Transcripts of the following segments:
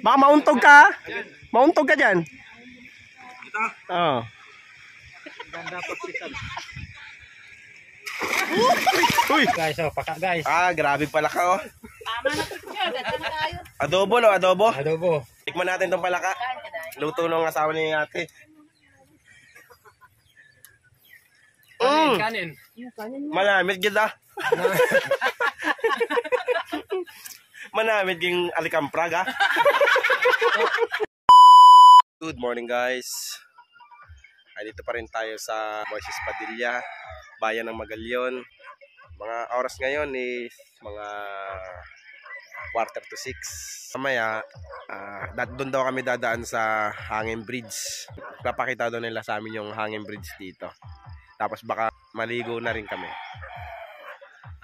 Baka mauntog ka. Mauntog ka dyan. Oo. Ganda pagsikat. Uy! Guys, oh, paka guys. Ah, grabe pala ka oh. Tama na po siya. Ganda na tayo. Adobo no, adobo. Adobo. Tikman natin tong palaka. Luto ng asawa ni ate. Kanin. Malamig gid ah. Manamit yung alikamprag ha. Good morning guys. Ay, dito pa rin tayo sa Moises Padilla, bayan ng Magalyon. Mga oras ngayon is mga 5:45. Mamaya doon daw kami dadaan sa Hanging Bridge. Papakita daw nila sa amin yung Hanging Bridge dito. Tapos baka maligo na rin kami.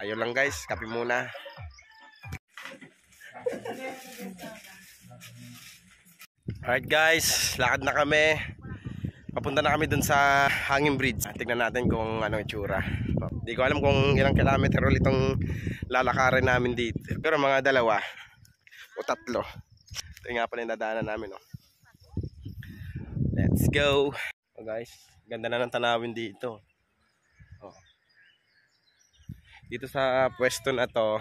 Ayun lang guys, kape muna. Alright guys, lakad na kami. Papunta na kami dun sa Hanging Bridge. Tignan natin kung anong itsura. Hindi ko alam kung ilang kilometer ulit itong lalakarin namin dito. Pero mga 2 o 3. Ito nga pala yung dadaanan namin. Oh. Let's go. Oh guys, ganda na ng tanawin dito. Oh. Dito sa pwesto na to,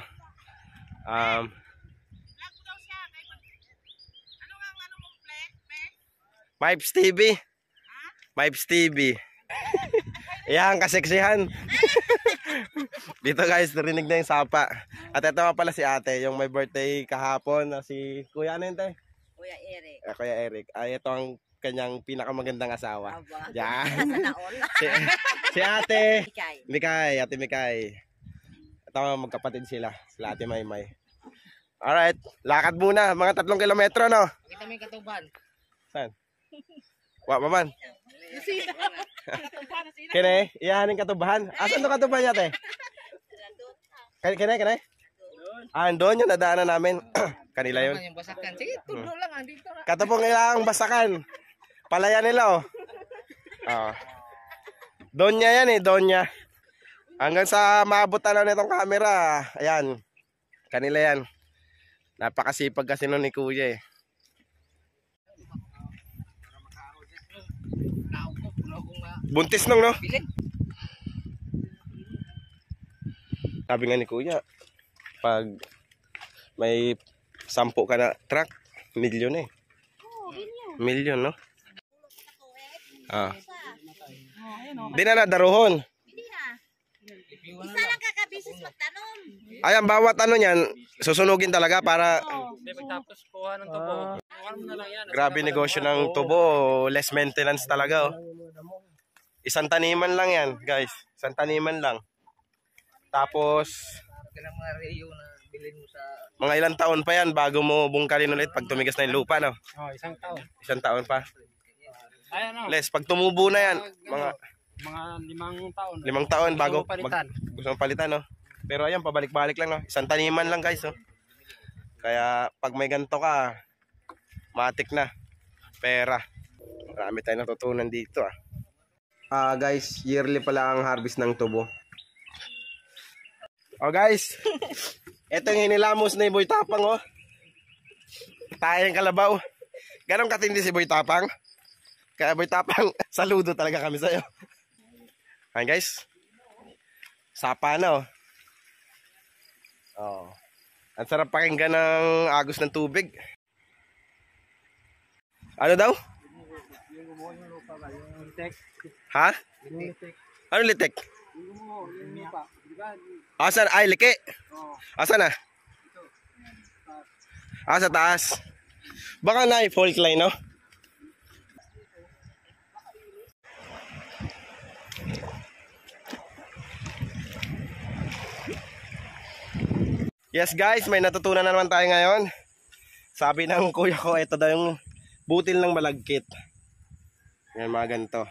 Mipes TV. Mipes TV. Yan, kaseksihan. Dito guys, narinig na yung sapa. At ito nga pala si ate, yung may birthday kahapon na si Kuya ano yun tayo? Kuya Eric. Kuya Eric. Ay, ito ang kanyang pinakamagandang asawa. Yan. Si ate. Mikay. Ate Mikay. Ito magkapatid sila. Sila ate Maymay. Alright, lakad muna. Mga 3 kilometro no? Kita mo yung katuban. Saan? Wa maman. Kene, iyahanin katubahan. Asan to katubahan niya, te? Kene. Doon yung dadaanan namin. Kanila yun. Sige, tulo lang. Andito na. Katapong ilang basakan. Palaya nila, oh. Donya yan, Donya. Hanggang sa maabot na nitong camera. Ayan. Kanila yan. Napakasipag kasi nun ni Kuya, Buntis nung, no? Sabi nga ni Kuya, pag may 10 ka na truck, milyon eh. Milyon, no? Di na nadaruhon. Isa lang kakabisis magtanong. Ayan, bawat ano yan, susunugin talaga para... Tapos kuha ng tubo. Grabe negosyo ng tubo, less maintenance talaga, oh. Isang taniman lang yan, guys. Isang taniman lang. Tapos, Mga reyo na bilhin mo sa... mga ilang taon pa yan bago mo bungkalin ulit pag tumigas na yung lupa, no? Oh, 1 taon. Isang taon pa. Ay, ano? Les, pag tumubo na yan, mga 5 taon. 5 taon bago palitan. gusto mong palitan, no? Pero ayan, pabalik-balik lang, no? Isang taniman lang, guys, no? Kaya, pag may ganito ka, matik na. Pera. Marami tayong natutunan dito, ah. Guys, yearly pala ang harvest ng tubo. Oh guys, ito yung hinilamos na yung Boy Tapang, oh. Tayang kalabaw. Ganong katindi si Boy Tapang. Kaya Boy Tapang, saludo talaga kami sa'yo. Ayan guys, sapa na, oh. Oh. Ang sarap pakinggan ng agos ng tubig. Ano daw? Ha? Ano litek? Asan? Ay, liki. Asan na? Sa taas. Baka na fault line, no? Yes guys, may natutunan na naman tayo ngayon. Sabi ng kuya ko, ito daw yung butil ng malagkit. Yan, mga ganito.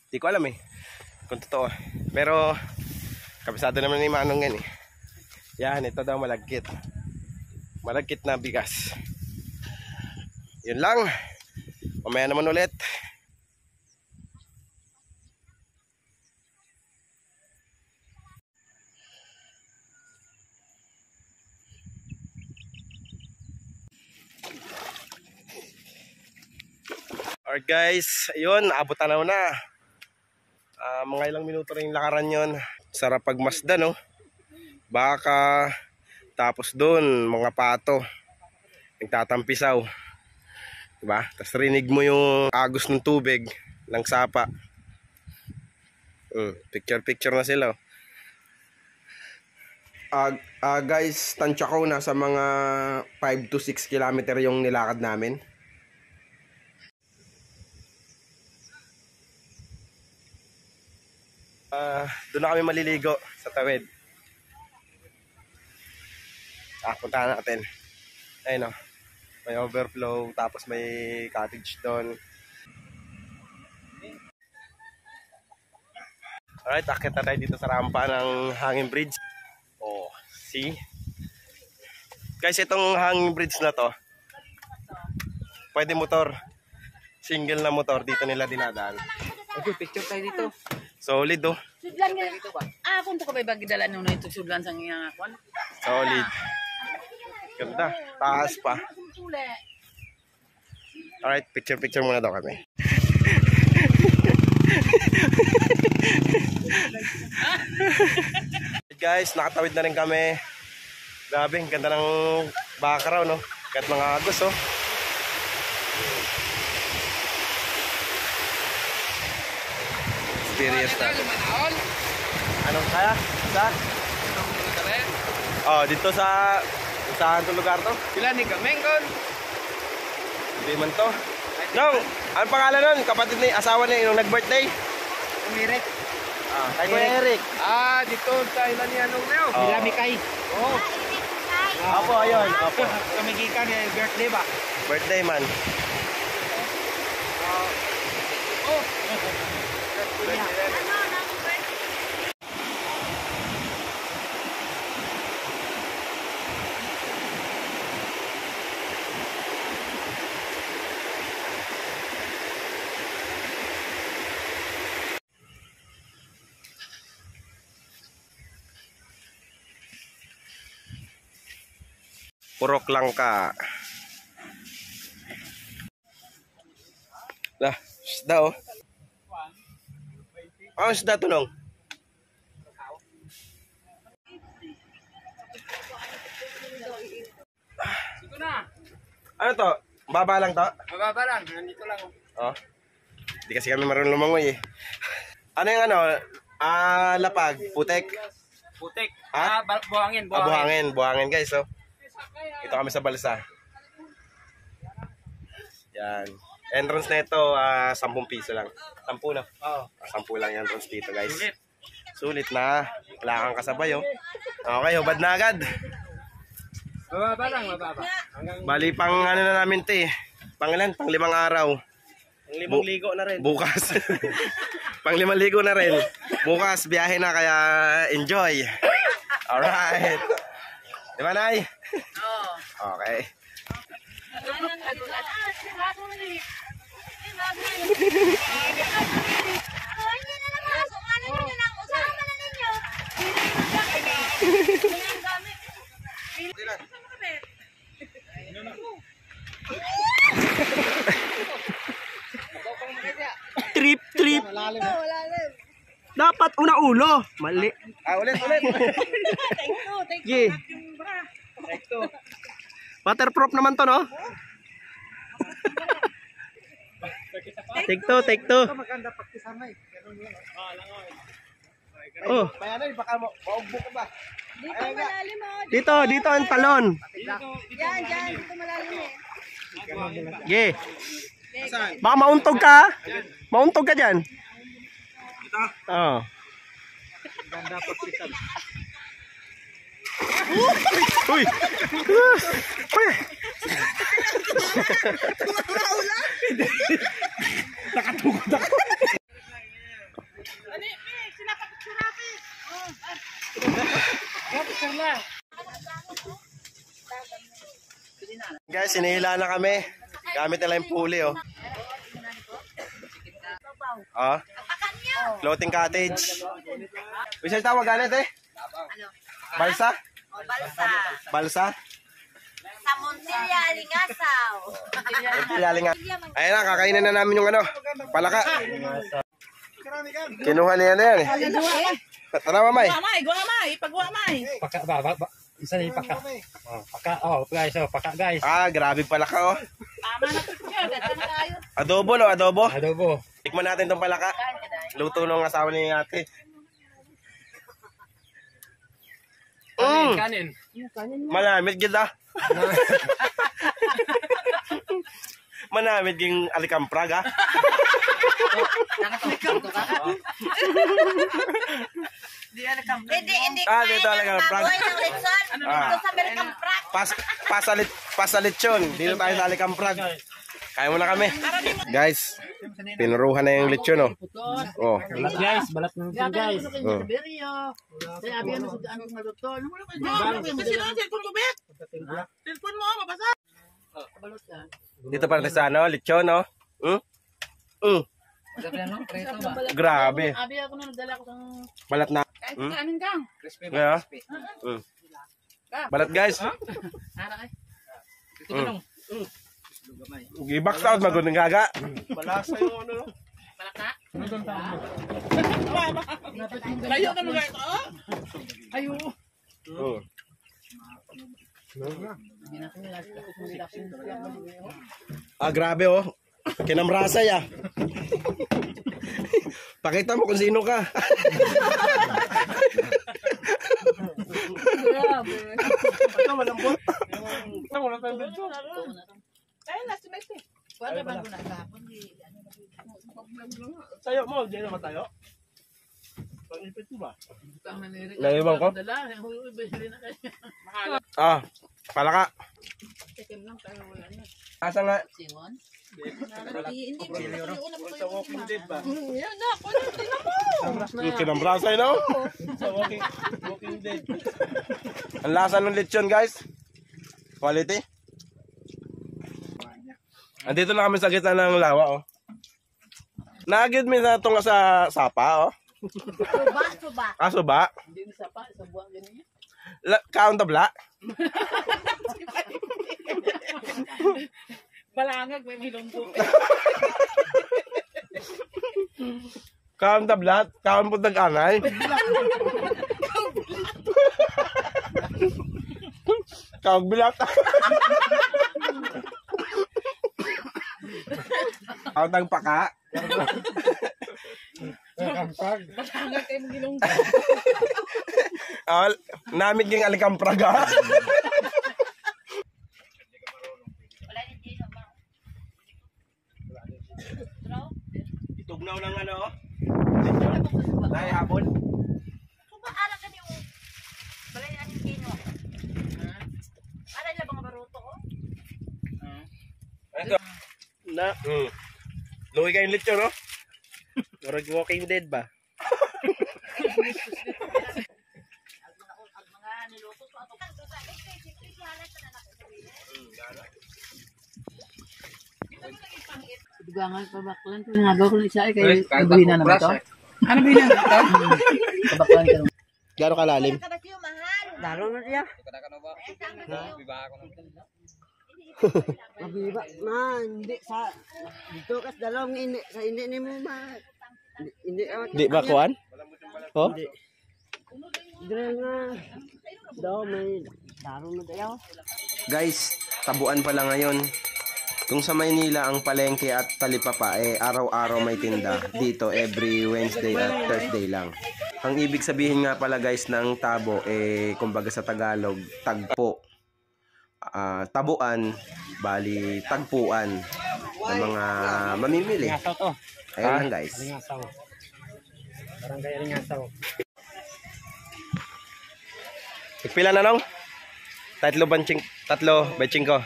Di ko alam kung totoo. Pero kabisado naman ni Manong yan Yan, ito daw malagkit. Malagkit na bigas. Yun lang. Mamaya naman ulit. Alright guys, ayun, abot tanaw na. Mga ilang minuto rin yung lakaran yun. Sarap pagmasdan, no? Baka, tapos doon, mga pato. Nagtatampisaw. Diba? Tapos rinig mo yung agos ng tubig ng sapa. Picture na sila. Guys, tansya ko nasa mga 5 to 6 kilometer yung nilakad namin. Doon na kami maliligo sa tawid. Puntahan natin. Ayun o. May overflow, tapos may cottage doon. Alright, akit na tayo dito sa rampa ng hanging bridge. Oh, see? Guys, itong hanging bridge na to, pwede motor. Single na motor, dito nila dinadaan. Okay, picture tayo dito. Solid oh. Sudlan nga. Kung to ka ba bagidala nung na ito sudlan sa nga kwan? Solid. Ganda. Taas pa. Alright, picture muna daw kami. Guys, nakatawid na rin kami. Grabe, ang ganda ng background, no? Kahit mga agos, oh. Experience natin. Anong kaya? Saan? Oh, dito sa saan itong lugar to? Sila ni Kamengkon. Hindi man to. Nong, ano pangalan nun? Kapatid ni asawa niya yung nag-birthday? Umirik. Kay Kuya Eric. Dito sa ilan ni anong na yun? Oh. Sila Mikay. Oh. Apo, ayun. Apo. Kamigikan ni birthday ba? Birthday man. Oh. Purok lang ka. Lah, isda oh. Isda to nong. Siko na. Ano to? Baba lang to? Mababa lang. Nandito lang. Oh. Hindi kasi kami marunong lumangoy eh. Ano yung ano? Lapag, putek. Putik. Ha? Buhangin. Buhangin guys oh. Ito kami sa balsa. Yan. Entrance na ito, 10 piso lang. 10 na. Oo. 10 lang yung entrance dito guys. Sulit. Sulit na. Wala kang kasabay oh. Okay, hubad na agad. Mababa lang, mababa. Bali pang ano na namin te. Pang ilan? Pang 5 araw. Pang 5 ligo na rin. Bukas. Pang 5 ligo na rin. Bukas biyahe na kaya enjoy. Alright. Di ba, Nay? Oo. Okay. Trip. Dapat una ulo. Mali. Ulit. Yeah. Waterproof naman to, no? Take two. Maganda pakisama eh. Oh. Bayanay, baka maugbo ka ba? Dito malalim oh. Dito ang talon. Yan, dito malalim eh. Yeah. Baka mauntog ka. Mauntog ka dyan. Oo. Ganda pakisama. Uy. Nakatugod ako. Guys, sinihila na kami. Gamit nila yung puli, oh. Floating cottage. Bisa tawag ganit eh? Balsa? Balsa. Balsa? 10 Montilla, Alingasaw. Pilaling nga. Ayun na, kakainin na namin yung ano, palaka. Kinuha niya na yan eh. Tara mamay. Guamay, pagguamay. Paka ba. Isa na yung paka. Oh, paka. Oh, guys, paka guys. Grabe palaka oh. Tama na po siya. Gata na tayo. Adobo no, adobo. Adobo. Tikman natin tong palaka. Luto ng asawa ni ate. Kanin. Malamit gid ah. Manamit yung alikamprag ah. Hindi Dito alikamprag. ng Lechon. Dito sa American Prac. Pasalitsyon. Dito tayo sa alikamprag. Kaya mo na kami. Guys, pinuruhan na yung lechon oh. Oh. Balat guys, balat ng lechon guys. Telepon mo, mabasa. Dito para sa ano, lechon oh. Grabe. Abi ako na nagdala ko ng Balat na. kahit kanin kang. Yeah. Balat guys. Ara kay. Gi-box out magunang gaga. Balasa yung ano no. Palaka. Layo ka mga ito. Ayo. Grabe oh. Kinamrasay ah. Pakita mo kung sino ka. Ito malambot. Ito wala tayong dito. Ay, last semester. Kuha ba ko na kahapon di Sayo mo, diyan naman tayo. Pangipit mo ba? Naiwan ko? Palaka. Asa nga? Simon? Sa Walking Dead ba? Yan na, kunin mo. Kinamrasay no? Sa Walking Dead. Ang lasa ng lechon guys. Quality. Andito na kami sa gitna ng lawa oh. Nagid mi na itong sa sapa oh. Suba. Suba. Hindi mo sapa, isang buwan ganyan. Kaon tabla. Balangag, may milonggo. Kaon tabla. Kaon putag anay. Kaon bilat. Kaon tang paka. Balangag kayo milonggo. Namit yung alikampraga. Tugnaw ng ano? Ay, hapon. Suba, ara ka niyo. Balay na yung kino. Ara nila mga baruto ko. Ito. Na. Luwi kayong lechon, no? Parang Walking Dead ba? Dugangan pa baklan. Nagaw ko na siya ay kay buhina naman to. Ano buhina ito? Kabaklan ka. Gano'ng kalalim? Kabasyo, mahal. Lalo na siya. Mabiba man, hindi sa dito kas dalawang ini sa ini ni mo ma. Hindi Di ba kuan? Oh? dire nga daw may daro na daw. Guys, tabuan pala ngayon. Kung sa Maynila ang palengke at talipapa araw-araw may tinda. Dito every Wednesday at Thursday lang. Ang ibig sabihin nga pala guys ng tabo kumbaga sa Tagalog, tagpo. Tabuan, bali tagpuan ng mga mamimili. Lingasaw to. Ayun lang guys. Lingasaw. Barangay Lingasaw. Pila na nong? Tatlo benching ko.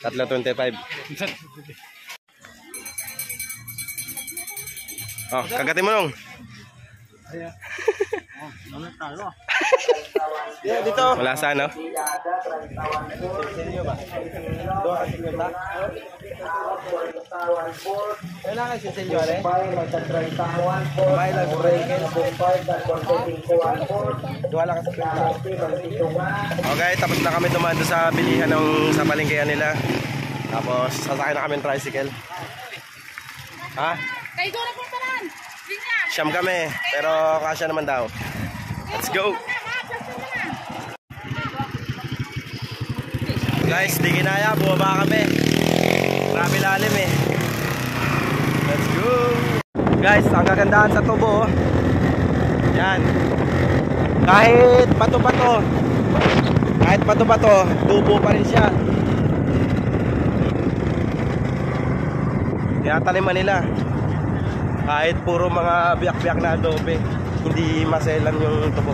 3.25. Kagatin mo nung. Dito. Wala sa ano? Kailangan si Senyore. May nag-breaking. Duwala ka sa okay, tapos na kami dumaan doon sa bilihan ng sa palengkehan nila. Tapos sasakay na kami ng tricycle. Ha? Kayo doon na puntaran. Siyam kami, pero kasya naman daw. Let's go! Guys, di kinaya, bumaba kami. Grabe lalim eh. Let's go! Guys, ang kagandahan sa tubo. Yan. Kahit bato-bato, tubo pa rin siya. Tinataniman nila. Kahit puro mga biyak-biyak na adobe, hindi maselan yung tubo.